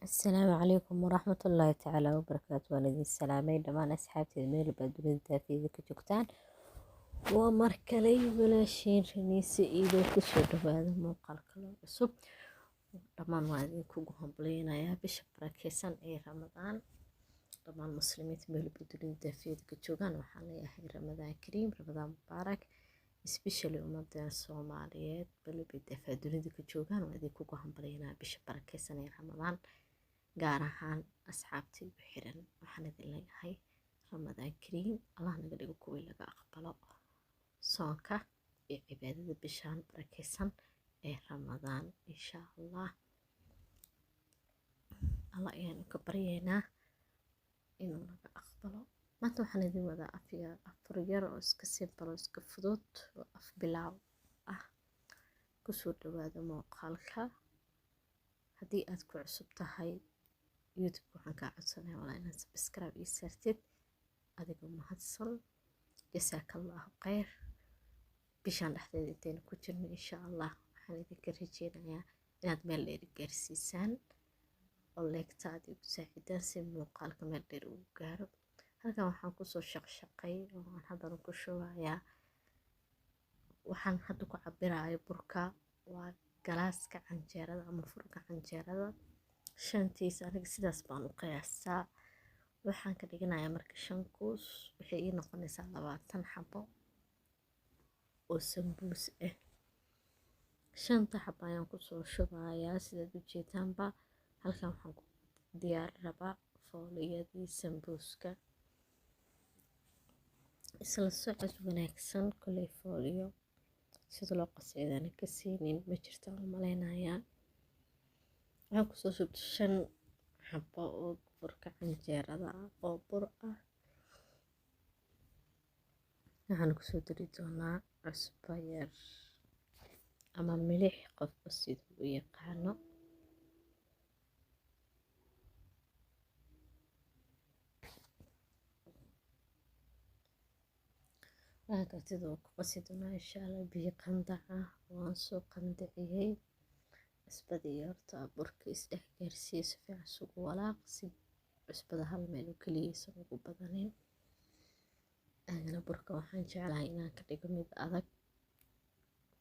السلام عليكم ورحمة الله تعالى وبركاته. والدي السلامين دمان أصحابتي ميل بدون ذاتي كجوكتان ومركلي بلاشين رنيسي إيدو كسود هذا موقع كله عصب دمان وادي كوجهم بلينا يا بشبرة كيسان أي رمضان. دمان مسلمين ميل بدون ذاتي كجوكان وحاليا هي رمضان كريم رمضان مبارك especially ummadda Soomaaliyeed bal bidafaa dunida ka joogaan waa idin kugu hambalyeynaa bisha barakeysan ee Ramadaan gaar ahaan asxaabtii u xiran waxaan idin leeyahay Ramadaan Kariim Allah naga dhigo kuwii laga aqbalo soonka iyo cibaadada bishaan barakeysan ee Ramadaan insha Allah ayaan ka baryaynaa inuu naga aqbalo. maanta waxaan idin wadaa afar yar oo iska simple oo iska fudud oo af bilaaw ah kusoo dhawaada muuqaalka. haddii aad ku cusub tahay youtube waxaan kaa codsanayaa walaa inaad subscribe ii saartid adigoo mahadsan. jasaakallahu khayr. bishaan dhexdeeda intaynu ku jirno insha allah waxaan idinka rajeynayaa inaad meel dheer gaarsiisaan oo leegta aad igu saacidaan si muuqaalka meel dheer uu gaaro. halkan waxaan kusoo shaqshaqay oo aan haddana ku shubayaa waxaan hadda ku cabirayo burka waa galaaska canjeerada ama furka canjeerada shantiisa aniga sidaas baan u qiyaasaa. waxaan ka dhiganayaa marka 5 kuus waxay ii noqonaysaa 20 xabo oo sambuus ah. 5 xabo ayaan kusoo shubayaa sidaad u jeedaanba. halkan waxaan ku diyaar rabaa fooliyadii sambuuska isla socod wanaagsan kuley fooliyo sida loo qaseedana ka siinin ma jirto oo maleynayaa. waxaan kusoo shubtay 5 xabo oo burka canjeerada ah oo bur ah. waxaan kusoo dari doonaa cusbo yar ama milix qofba siduu u yaqaano. sidoo ku qasi doonaa insha allah biyo qandac ah waan soo qandaciyey. cusbadii horta burka isdhex gaarsiiye si fiican isugu walaaq si cusbada hal meel oo keliya aysan ugu badanin. anigana burka waxaan jeclahay inaan ka dhigo mid adag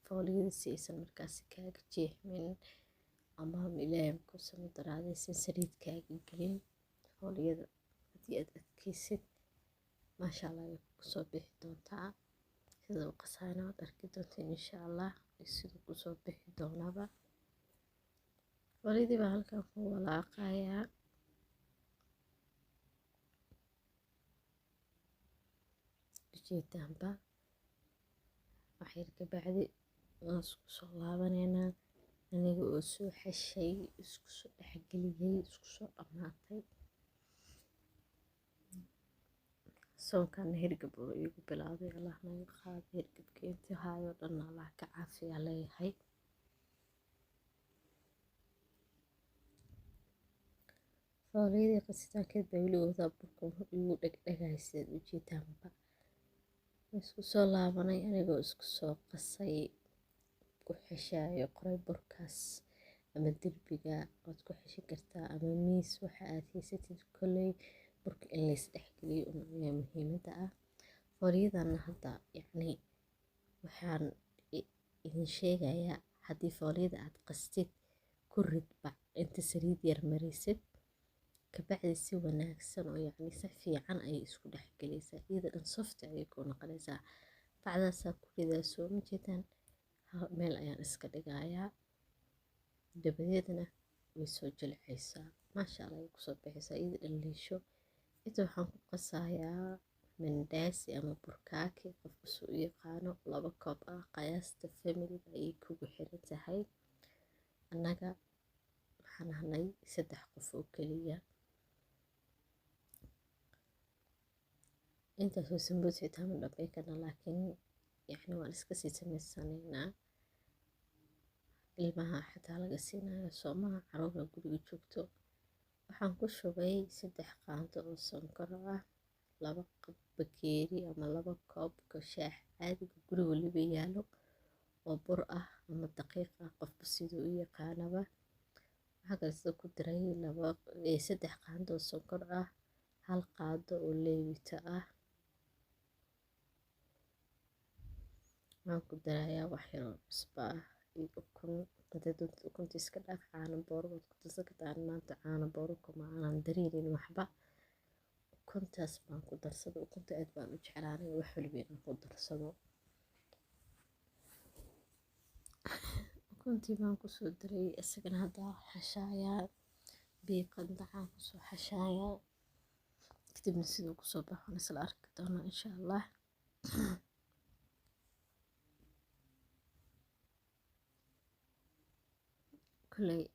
fooliyada si aysan markaasi kaaga jeexmin ama ilaahay ku sami daraadaysan saliid kaaga gelin. fooliyada haddii aad adkaysid maasha allah way kusoo bixi doontaa sida u qasayna waad arki doonteen insha allah siduu kusoo bixi doonaba. fooliyadii baa halkan ku walaaqayaa ujeedaanba. waxyar kabacdi waan isku soo laabaneynaa aniga oo soo xashay isku soo dhexgeliyey isku soo dhammaatay. soonkan hirgab oo igu bilowday allah naga qaado hirgabka intii haayo dhan allah ka caafiya leeyahay. fooliyadii qasitaankeed baa weli wadaa burka igu dhegdhegay sidaad u jeedaanba. isku soo laabanay anigoo isku soo qasay ku xishaayo qoray burkaas ama derbiga waad ku xishin kartaa ama miis waxa aad haysatid kolley burka in la isdhexgeliyo ayaa muhiimada ah. fooliyadana hadda yacni waxaan idin sheegayaa haddii fooliyada aad qastid ku rid bac inta saliid yar marisid kabacdi si wanaagsan oo yacni si fiican ayay isku dhexgelaysaa iyada dhan soft ayay ku noqonaysaa. bacdaasaa ku ridaa soo ma jeedaan meel ayaan iska dhigayaa dabadeedna way soo jilcaysaa maasha allah ay kusoo bixaysaa iyada dhan liisho. inta waxaan ku qasayaa mandaasi ama burkaaki qofka soo u yaqaano 2 koob ah qiyaasta familiga ayay kugu xiran tahay. annaga waxaan ahnay 3 qof oo keliya. intaas oo sambuus xitaa ma dhammayn karna laakiin yacni waan iska sii samaysanaynaa. ilmaha xitaa laga siinayo soomaha carruura guriga joogto. waxaan ku shubay 3 qaando oo sonkor ah 2 bakeeri ama 2 koob oo shaah caadiga guriga waliba yaalo oo bur ah ama daqiiq ah qofba siduu u yaqaanaba. waxaa kale sidoo ku daray 3 qaando oo sonkor ah, 1 qaado oo leewita ah. waxaan ku darayaa wax yar oo cusbo ah iyo ukun. Haddaad doontid ukunta iska dhaaf, caano booro waad ku darsan kartaa. Maanta caano booro kuma aanan dareerin waxba, ukuntaas baan ku darsado. Ukunta aad baan u jeclaanay wax walba inaan ku darsado. ukuntii baan kusoo daray, isagana hadda xashaayaa biyo qandacaan kusoo xashaayaa, kadibna siduu kusoo baxo isla arki doonaa insha Allah. كلي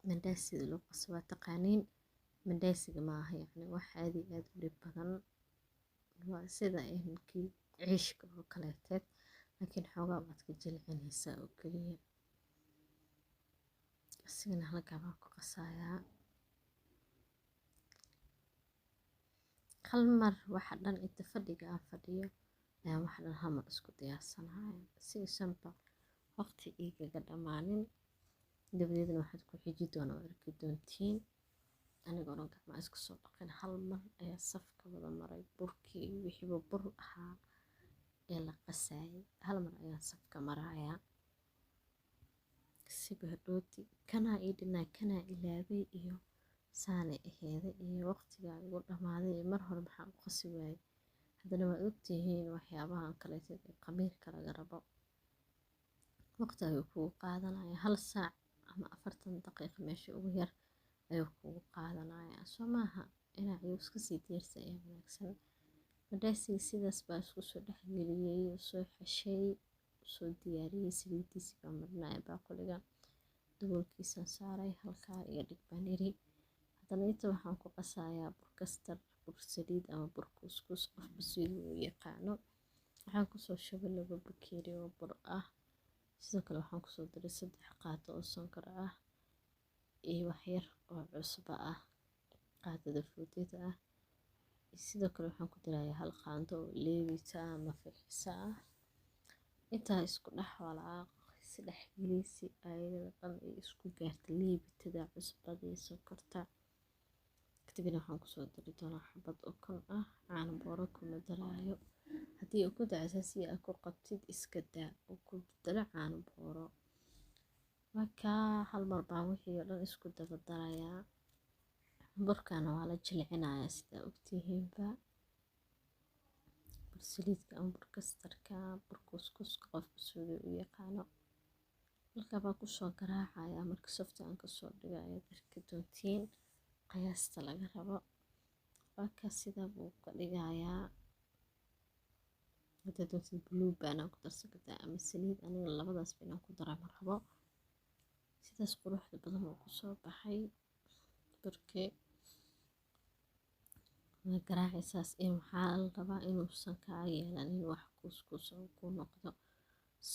منداسي لو قصوا تقانين منداسي ما هي يعني واحد يد بدن وسيدا إنكي عيش كلاتات، لكن حوجا بتكجل عن هسا وكلية السجن هلا كمان قصايا خل مر واحد لن يتفرج عفديه واحد هم اسكت يا سنة سي سمبا وقت إيجا قد أمانين dabadeedna waxaad ku xiji doonaa oo arki doontiin anigoona gacmaha isku soo dhaqin. hal mar ayaa safka wada maray burkii wixiiba bur ahaa ee la qasayay, hal mar ayaa safka marayaa siba hadhooti kanaa ii dhinaa kanaa ilaabay iyo saane aheeda iyo waqtigaa igu dhammaaday iyo mar hore maxaa u qasi waayay. haddana waad ogtihiin waxyaabahan kaleeto ee khamiirka laga rabo waqti ayuu kugu qaadanaya 1 saac ama 40 daqiiqo meesha ugu yar ayuu kugu qaadanayaa. soo maaha inaa ayuu iska sii diirsa ayaa wanaagsan. madaasiga sidaas baa isku soo dhexgeliyey, soo xashay, soo diyaariyey. saliidiisi baa marinaya baaquliga, daboolkiisaan saaray, halkaa iyo dhig baan iri. haddana inta waxaan ku qasayaa bur kastar, bur saliid ama bur kuskus qofba siduu u yaqaano. waxaan kusoo shubay 2 bakeeri oo bur ah. sidoo kale waxaan kusoo daray 3 qaado oo sonkor ah iyo wax yar oo cusbo ah, qaadada fuudada ah. sidoo kale waxaan ku darayaa 1 qaando oo leewita ama fixisa ah. intaa isku dhex walaaq si dhex gelisi ayada dhan ay isku gaarto leewitada, cusbada iyo sonkorta. kadibna waxaan kusoo dari doonaa xabad ukun ah, caano booro kuma daraayo. haddii ukunta asaasiga ah ku qabtid iska daa oo ku dara caano booro. markaa hal mar baan wixii oo dhan isku daba darayaa. burkana waa la jilcinayaa sidaa ogtihiinba. bur saliidka ama bur kastarka, bur kuskuska qofka siduu u yaqaano. halkaa baan kusoo garaacayaa. marka safta aan kasoo dhigo ayaad arki doontiin qiyaasta laga rabo. marka sidaa buu ka dhigayaa. haddaad doontid blue baan ku darsan kartaa ama saliid, aniga labadaas inaan ku dara ma rabo. sidaas quruxda badan oo kusoo baxay burkii la garaacaysaas ee waxaa la rabaa inuusan kaa yeelanin wax kuskus oo ku noqdo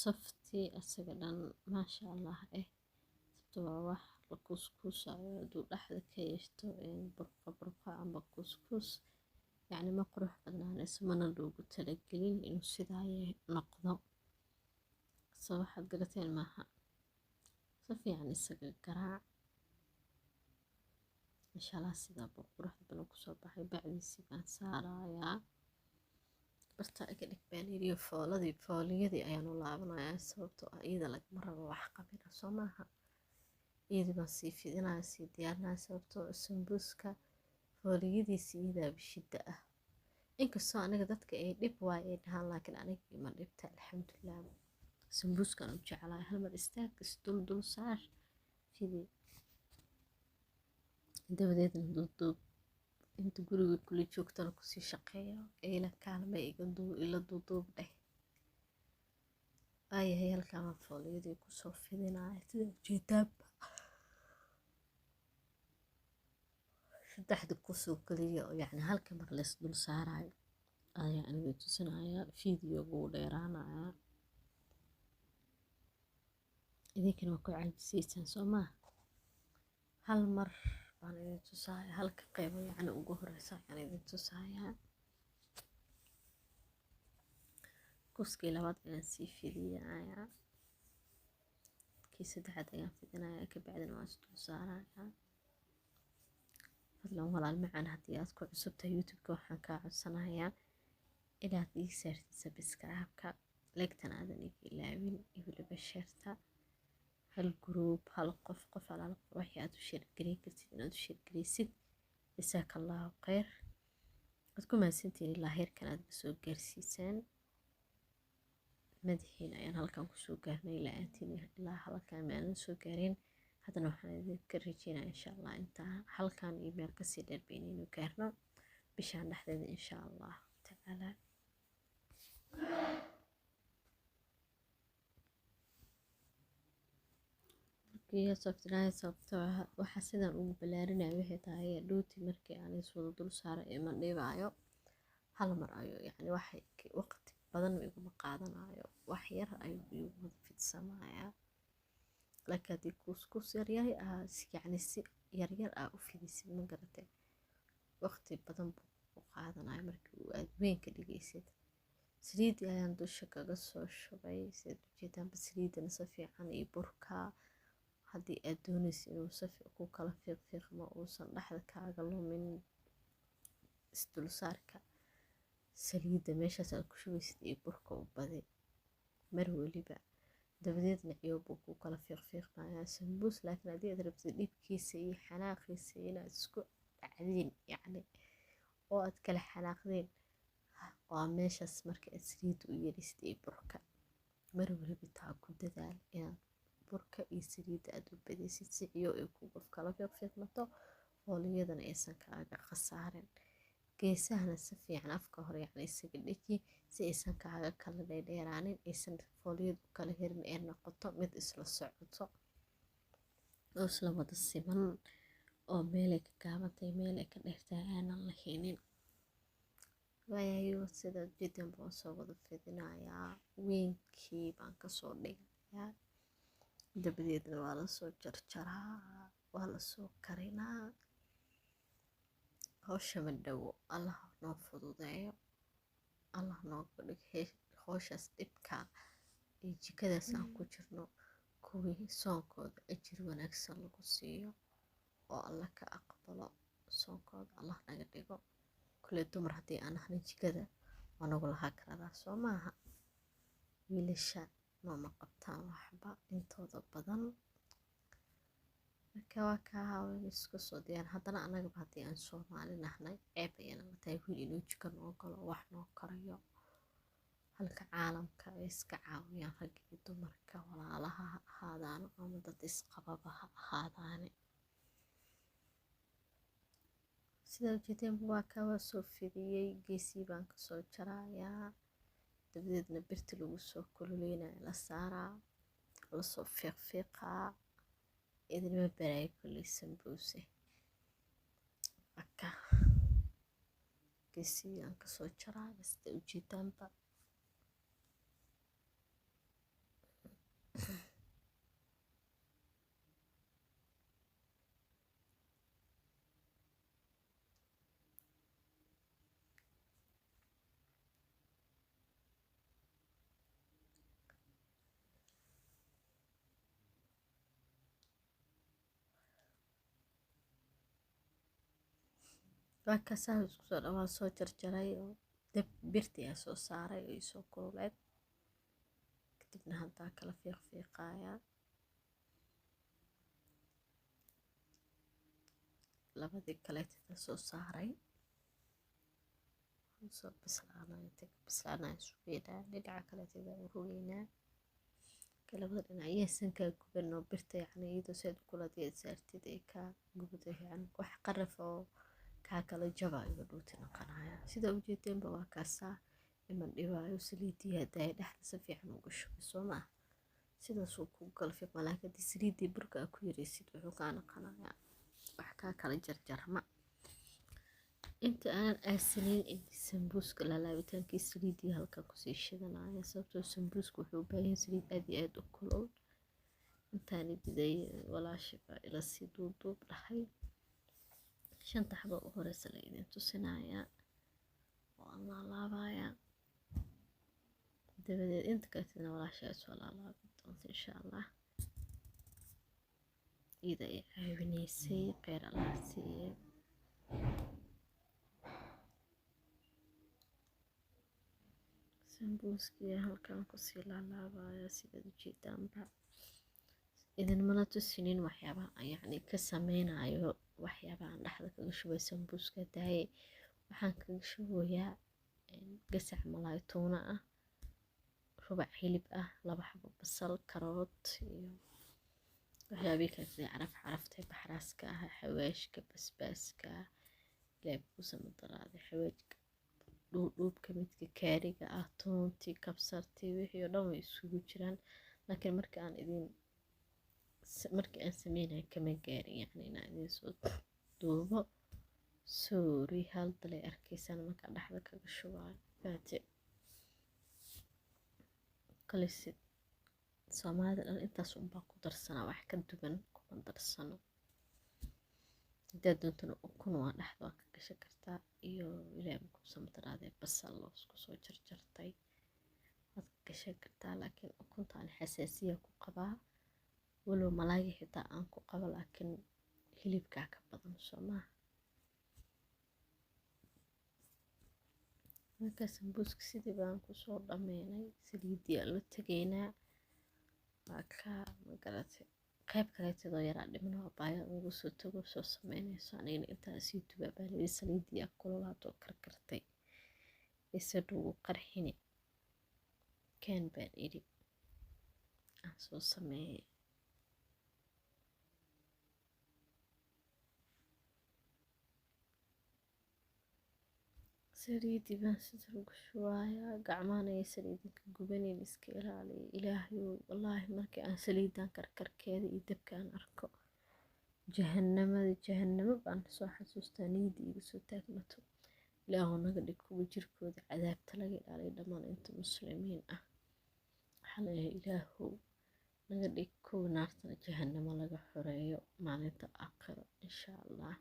safti asaga dhan maasha Allah sababtoo waa wax la kuskusayo hadduu dhexda ka yeeshto burqa ama kuskus yacni ma qurux badnaanayso, mana loogu talagelin inuu sidaa noqdo. soo waxaad garateen maaha. si fiican isaga garaac insha Allah. sidaa buu quruxda badan kusoo baxay. bacdiisii baan saarayaa. barta iga dhig baan yidhi fooliyadii ayaan u laabanayaa sababtoo ah iyada lagama rabo wax qabina soo maaha. iyadii baan sii fidinaya, sii diyaarinaya sababtoo sambuuska fooliyadiisi iyadaa bishida ah. inkastoo aniga dadka ay dhib waay ay dhahaan, laakiin aniga ima dhibta alxamdulilah. sambuuskan u jeclahay. hal mar istaag isdul saar fidi, dabadeedna duuduub. inta guriga kula joogtana kusii shaqeeyo ila kaalme ila duuduub dheh. ayahay halkaan waan fooliyadii kusoo fidinaya sida ujeedaanba. 3 kusoo kaliya oo yacni halka mar lees dul saarayo ayaa aniga tusinaya. fiidiyooga wuu dheeraanayaa. idinkana waa ku caajisaysaan soo maa. hal mar baan idin tusaaya, halka qaybo yacni ugu horeysa ayaan idin tusaaya. kuskii labaad ayaan sii fidiyayaa. kii saddexaad ayaan fidinayaa kabacdina waan isdul saarayaa. fadlan walaal macaan haddii aad ku cusub tahay youtube-ka waxaan kaa codsanayaa inaad ii saartid subscribe-ka, like-tan aadan iga ilaawin iyo weliba share-ta. hal group hal qof alaal wixii aad u sheergareyn kartid inaad u sheergareysid. jazaakallaahu khayr. waad ku mahadsantihiin ilaa heerkan aad soo gaarsiisaan. madaxiina ayaan halkan kusoo gaarnay la-aantiin ilaa halkan maanan soo gaarin. haddana waxaan idinka rajeynayaa insha allah intaa halkan iyo meel kasii dheer baynaynu gaarno bishaan dhexdeeda insha allah tacaala. sababtoo waxaa sidan ugu balaarinaya waxay tahay dhowti markii aan iswada dul saaro ee ma dhibaayo hal mar ayuu yacni waxay waqti badan iguma qaadanayo, wax yar ayuu igu wada fidsamayaa. laakiin haddii kuuskuus yaryar yacni si yaryar u fidisid ma garatay waqti badan buu u qaadanaya markii aad weyn ka dhigaysid. saliidii ayaan dusha kaga soo shubay sidaad ujeedaanba saliidana si fiican iyo burka haddii aad doonaysid inuu si ku kala fiiqfiiqmo uusan dhexda kaaga lumin isdulsaarka saliidda meeshaas aad ku shubaysid iyo burka u badi mar weliba dabadeedna ciyo buu ku kala fiiqfiiqmayaa sambuus. laakiin haddii aad rabtid dhibkiisa iyo xanaaqiisa inaad isku dhacdiin yacni oo aad kala xanaaqdeen waa meeshaas marka aad saliidda u yeelisid iyo burka mar weliba taa ku dadaal inaad burka iyo saliidda aad u badaysid si ciyo ay kugu kala fiiqfiiqmato fooliyadana aysan kaaga khasaarin. geesahana si fiican afka hore yacni isaga dheji si aysan kaaga kala dheeraanin aysan fooliyadu kala herin ee noqoto mid isla socoto oo isla wada siman oo meelay ka gaabantahay meelay ka dheertahay aanan lahaynin. waayayo sida jiddan baan soo wada fidinayaa weynkii baan kasoo dhigayaa dabadeedna waa lasoo jarjaraa waa lasoo karinaa. hawsha ma dhowo allah noo fududeeyo allah nooga dhig hawshaas dhibka iyo jikadaas aan ku jirno kuwii soonkooda ajir wanaagsan lagu siiyo oo alla ka aqbalo soonkooda allah naga dhigo. kule dumar haddii aan ahna jikada waa nagu lahaa karadaa soo maaha. wiilasha nooma qabtaan waxba intooda badan marka waa kaa haween isku soo diyaan. haddana annagaba haddii aan Soomaali nahnay ceeb ayay naga tahay wiil inuu jiko noo galo wax noo karayo. halka caalamka ay iska caawiyaan rag iyo dumarka walaalaha ha ahaadaano ama dad isqababa ha ahaadaane. sida ujeedeen waa kaa soo fidiyey geesii baan kasoo jarayaa dabadeedna birta lagu soo kululeynaya la saaraa lasoo fiiqfiiqaa idinma baraayo kulley sambuuse. marka geesii aan kasoo jaraa sida ujeedaanba waa kasaa isku soo dhawaa soo jarjaray oo dab birti ayaa soo saaray oo isoo kululeed kadibna haddaa kala fiiqfiiqayaa labadii kaleetada soo saaray soo bislaanaya sugeynaa dhinaca kaleetada u rogeynaa labada dhinac yaysan kaa guban oo birta yacni iyadoo saad kuladeed saartid ay kaa gubdo yacni wax qaraf oo kaa kala jaba iga dhuuti noqonaya. sida ujeedeenba waa kaasaa iman dhibaayo saliidii haddaay dhexda si fiican uga shubay soo maa sidaasuu ku kala fiiqma. laakiin haddii saliidii burka aa ku yaraysid wuxuu kaa noqonayaa wax kaa kala jarjarma. inta aanan aasanayn intii sambuuska laalaabitaankii saliidii halkan kusii shidanaya sababtoo sambuuska wuxuu u baahan yahay saliid aad iyo aad u kulul. intaani biday walaashiba ila sii duuduub dhahay 5 xabo u horeysa la idin tusinayaa oo aan laalaabayaa dabadeed inta kaleetana walaashaa soo laalaabi doonta insha allah. iyada ay caawinaysay kheyr allah siiye. sambuuskii halkan kusii laalaabaya sidaad ujeedaanba idin mana tusinin waxyaabaha yacni ka sameynayo waxyaabahan dhexda kaga shubay sambuuska daaye waxaan kaga shubayaa gasac malaay tuuna ah, rubac hilib ah, 2 xabo basal, karoot iyo waxyaabii kale sida carafta baxraaska ah, xawaashka, basbaaska, leebkuusa madaraade, xawaajka dhuubka midka kaariga ah, toontii, kabsartii, wixii oo dhan way isugu jiraan. laakiin markii aan sameynay kama gaarin yacni inaan idin soo duubo sorry hal dalay arkaysaan markaa dhexda kaga shubaayo faate kalisi Soomaalida dhan intaas unbaa ku darsanaa wax ka duwan kuma darsano. haddaad doontana ukun waa dhexda waa ka gashan kartaa iyo leebkuusa madaraade basal loo isku soo jarjartay waad ka gashan kartaa. laakiin ukuntaan xasaasiya ku qabaa walow malaayga xitaa aan ku qabo laakiin hilibkaa ka badan soo maaha. markaa sambuuska sidii baan kusoo dhameynay saliidii aan la tegaynaa waa ka magaratay qayb kaleetadoo yaraa dhiman waa baaya ugu soo tago soo sameynayso anigana intaa sii dubaa baalidi saliidii aa kululaatoo karkartay isa dhugu qarxini kaan baan idhi aan soo sameeyay. saliidii baan sida lagu shubayaa gacmahan ayay saliidinka gubaneyn iska ilaaliya ilaahayow wallaahi markii aan saliidan karkarkeeda iyo dabka aan arko jahannamo baan soo xasuustaa niyadda iga soo taagmato. ilaahu naga dhig kuwa jirkooda cadaabta laga ilaaliyo dhammaan inta muslimiin ah. waxaa leeyahay ilaahow naga dhig kuwa naartana jahannamo laga xoreeyo maalinta aakhiro insha allah.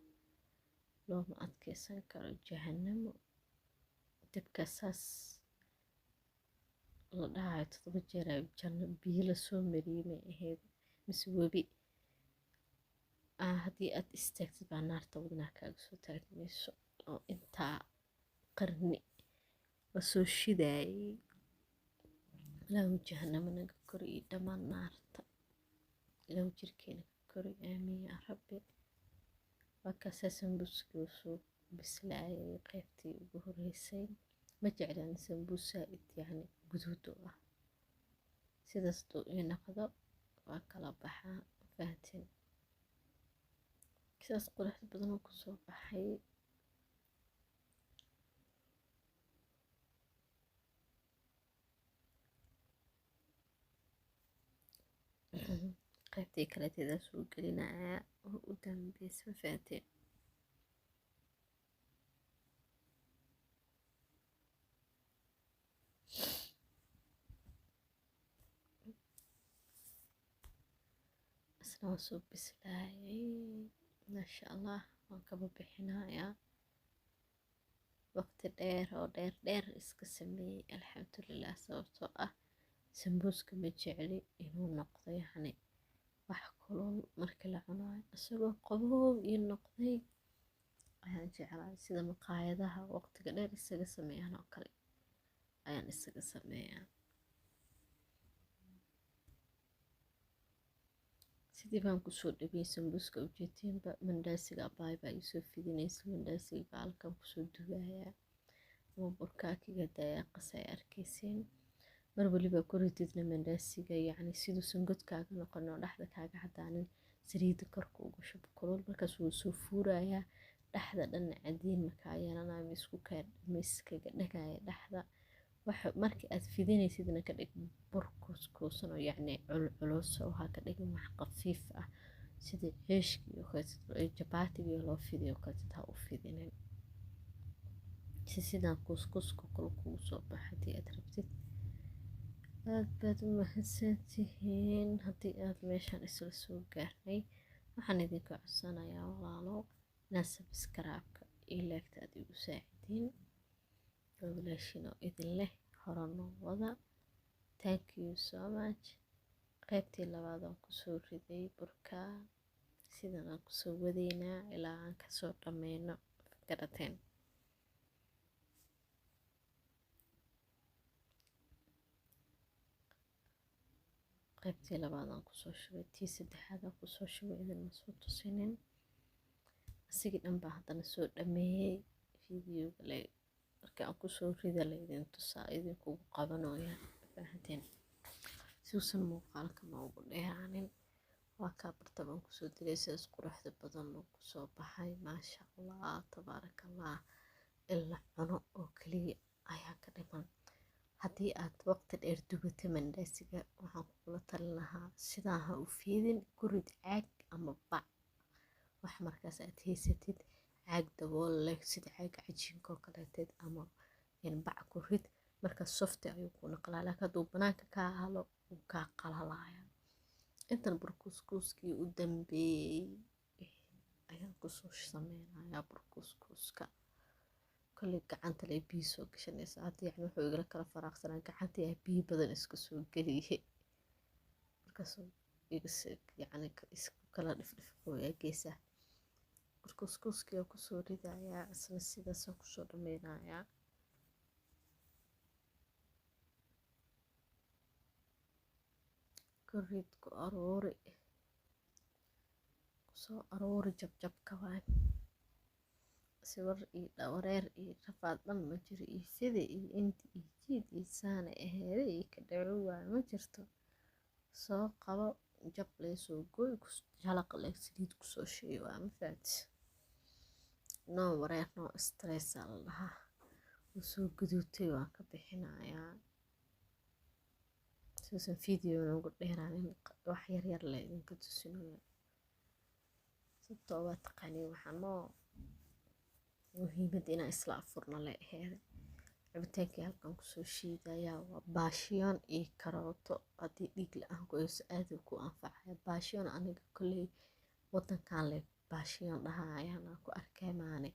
looma adkeysan karo jahannamo dabka saas la dhahayo 7 jeer janno biyo la soo mariyay may ahayd mise webi haddii aad istaagtid baa naarta wadnaha kaaga soo taagmayso oo intaa qarni la soo shidaayay. ilaahu jahannamo naga kori iyo dhammaan naarta ilaahu jirkeena ka kori aamiin yaa rabbi. markaasaa sambuuskii soo bislaayay qaybtii ugu horeysay. ma jeclaan sambuus saaid yacni guduud u ah sidaas duu ii noqdo waa kala baxaa fahanteen sidaas qurux badan oo kusoo baxay. qaybtii kaleeteedaa soo gelinayaa oo u dambeysa ma fahanteen. isna waan soo bislaayay maasha allah waan kaba bixinayaa waqti dheer oo dheer iska sameeyey alxamdulilah sababtoo ah sambuuska ma jecli inuu noqdo yacni wax kulul markii la cunayo isagoo qaboow ii noqday ayaan jeclahay sida maqaayadaha waqtiga dheer isaga sameeyaan oo kale ayaan isaga sameeyaa. sidii baan kusoo dhabeeyey sambuuska ujeetiinba mandaasiga abaay baa iisoo fidinaysa mandaasiga baa halkan kusoo dubayaa ama burkaakiga dayaaqas ay arkayseen mar waliba ku rididna mandaasiga yacni siduu sangodkaaga noqon oo dhexda kaaga cadaanin saliidda korka ugu shub kulul markaas wuu soo fuurayaa dhexda dhan cadiin markaa yeelanaya miiskaga dhagaya dhexda markii aad fidinaysidna ka dhig bur kuuskuusan oo yacni culculus oo ha ka dhigin wax khafiif ah sida ceeshkii iyo kaleeto jabaatigii loo fidiyo kaleeto ha u fidinin sidaan kuuskuuska kale kugu soo baxa haddii aad rabtid. aad baad u mahadsantihiin haddii aad meeshaan isla soo gaarnay waxaan idinka codsanayaa walaalo inaad sabskaraabka iyo laagta aad igu saacidiin walaashin oo idin leh horanoo wada. thank you so much. qaybtii labaad aan kusoo riday burka sidan aan kusoo wadeynaa ilaa aan kasoo dhameyno garateen. qaybtii labaad aan kusoo shubay, tii saddexaad aan kusoo shubay idinma soo tusinin. asigii dhan baa haddana soo dhameeyey fiidiyowga le marka aan kusoo rida la idin tusaa idinkugu qabanooyaa fahanteen siuusan muuqaalka ma ugu dheeraanin. waa kaa barta baan kusoo dilay sidaas quruxda badan oo kusoo baxay maasha allah tabaaraka allah. in la cuno oo keliya ayaa ka dhiman. haddii aad waqti dheer dubato mandaasiga waxaan kugula talin lahaa sidaa ha u fiidin, ku rid caag ama bac wax markaas aad haysatid, caag dabool leh sida caaga cajiinka oo kaleeteed ama bac ku rid markaas softi ayuu ku naqlaa. laakiin hadduu banaanka kaa halo wuu kaa qalalaya. intan burkuskuuskii u dambeeyey ayaan kusoo sameynayaa burkuskuuska. kolley gacanta lay biyo soo gashanaysa hadda yacni wuxuu igala kala faraaqsanaa gacantii ayaa biyo badan iska soo geliyay markaasuu yacni isku kala dhifdhifqooyaa geesaha. burkuskuuskii oo kusoo ridayaa isna sidaasaan kusoo dhameynayaa. kurid ku aroori kusoo aroori jabjabka waay siwar iyo dhawareer iyo rafaad dhan ma jiro iyo fide iyo inti iyo jiid iyo saane aheede iyo ka dhaco waay ma jirto. soo qabo jab lee soo gooy jalaq lee saliid kusoo sheey waa ma fahanti. noo wareer noo stressa la dhahaa. wuu soo guduutay waan ka bixinayaa siuusan fiidiyowga ugu dheeraanin wax yaryar le idinka tusinayo sababtoo waa taqaaniin waxaa noo muhiimad inaan isla afurna le aheede. cabitaankii halkan kusoo shiidayaa waa baashiyoon iyo karooto haddii dhiig la-aan ku hayso aad ku anfacaya. baashiyoon aniga kolley wadankan le baashiyoon dhahaa ayaan ku arkay maane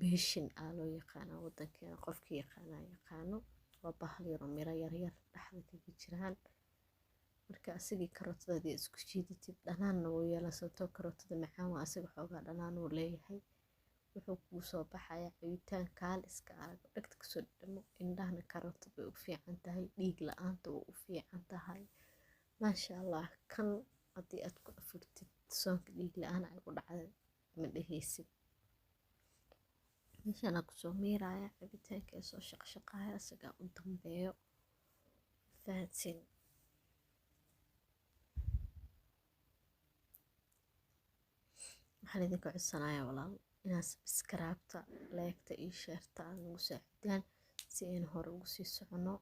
beeshin aa loo yaqaanaa wadankeena qofkii yaqaanaa yaqaano. waa bahal yaro miro yaryar dhexda kaga jiraan marka asigii karootada hadii isku shiidatid dhanaanna wuu yeelan sababtoo karootada macaan waa asiga xoogaa dhanaan uu leeyahay. wuxuu kuu soo baxayaa cabitaan kaal iska arag dhagta kasoo dhamo indhahana karootada way u fiican tahay, dhiig la-aanta way u fiican tahay maasha allah. kan haddii aad ku afurtid soonka dhiig la-aan ay u dhacday ma dhehaysid. meeshaan aan kusoo miiraaya cabitaanka ee soo shaqshaqaaya isagaa u dambeeyo fahansin. waxaan idinka codsanayaa walaal inaad sabskaraabta leegta iyo sheerta aad nagu saacidaan si aynu hore ugu sii socono.